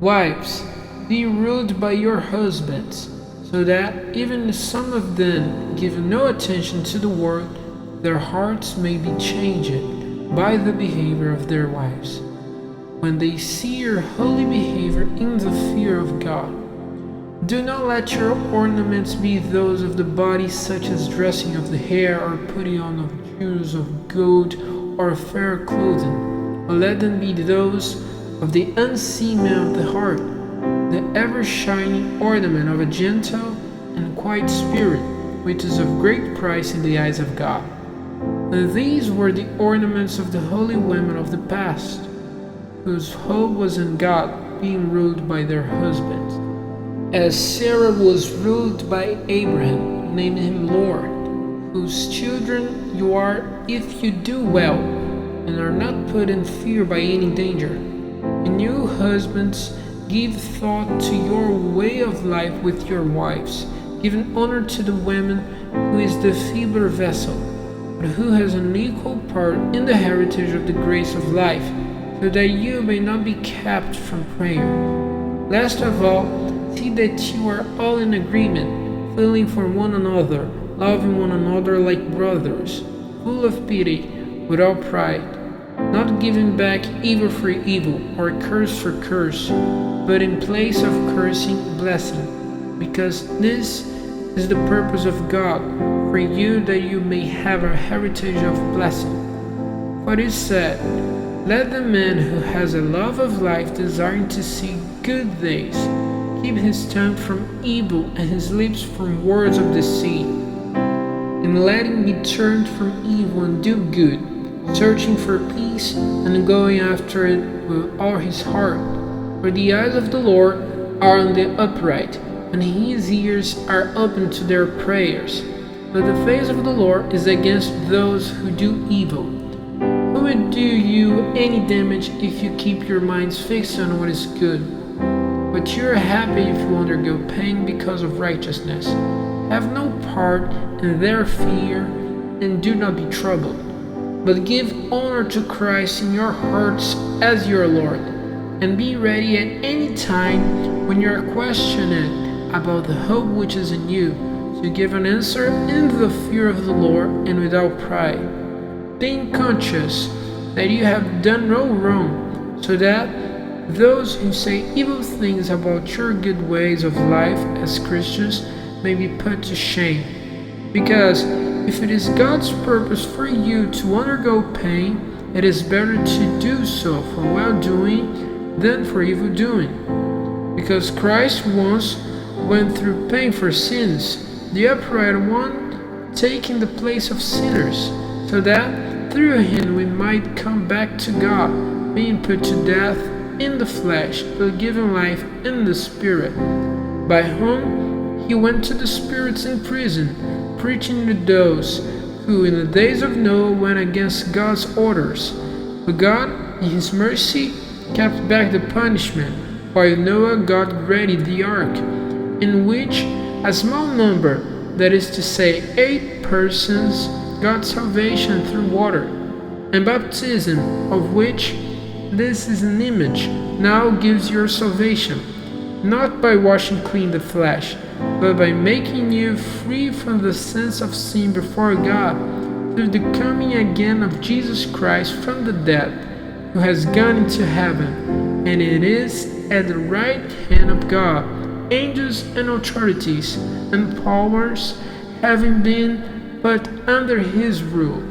Wives, be ruled by your husbands, so that even if some of them give no attention to the world, their hearts may be changed by the behavior of their wives, when they see your holy behavior in the fear of God. Do not let your ornaments be those of the body, such as dressing of the hair or putting on of jewels of gold or fair clothing, but let them be those of the unseen man of the heart, the ever-shining ornament of a gentle and quiet spirit, which is of great price in the eyes of God. And these were the ornaments of the holy women of the past, whose hope was in God, being ruled by their husbands. As Sarah was ruled by Abraham, naming him Lord, whose children you are if you do well, and are not put in fear by any danger. And you husbands, give thought to your way of life with your wives, giving honor to the woman who is the feebler vessel, but who has an equal part in the heritage of the grace of life, so that you may not be kept from prayer. Last of all, see that you are all in agreement, feeling for one another, loving one another like brothers, full of pity, without pride, not giving back evil for evil or curse for curse, but in place of cursing, blessing, because this is the purpose of God for you, that you may have a heritage of blessing. For it is said, let the man who has a love of life, desiring to see good days, keep his tongue from evil and his lips from words of deceit. And let him be turned from evil and do good, searching for peace and going after it with all his heart. For the eyes of the Lord are on the upright, and his ears are open to their prayers. But the face of the Lord is against those who do evil. Who would do you any damage if you keep your minds fixed on what is good? But you are happy if you undergo pain because of righteousness. Have no part in their fear, and do not be troubled. But give honor to Christ in your hearts as your Lord, and be ready at any time when you are questioned about the hope which is in you, to give an answer in the fear of the Lord and without pride, being conscious that you have done no wrong, so that those who say evil things about your good ways of life as Christians may be put to shame. Because if it is God's purpose for you to undergo pain, it is better to do so for well-doing than for evil-doing. Because Christ once went through pain for sins, the upright one taking the place of sinners, so that through him we might come back to God, being put to death in the flesh, but given life in the spirit, by whom he went to the spirits in prison, preaching to those who in the days of Noah went against God's orders. But God, in his mercy, kept back the punishment, while Noah got ready the ark, in which a small number, that is to say 8 persons, got salvation through water, and baptism, of which this is an image, now gives your salvation, not by washing clean the flesh, but by making you free from the sense of sin before God, through the coming again of Jesus Christ from the dead, who has gone into heaven, and it is at the right hand of God, angels and authorities and powers having been put under his rule.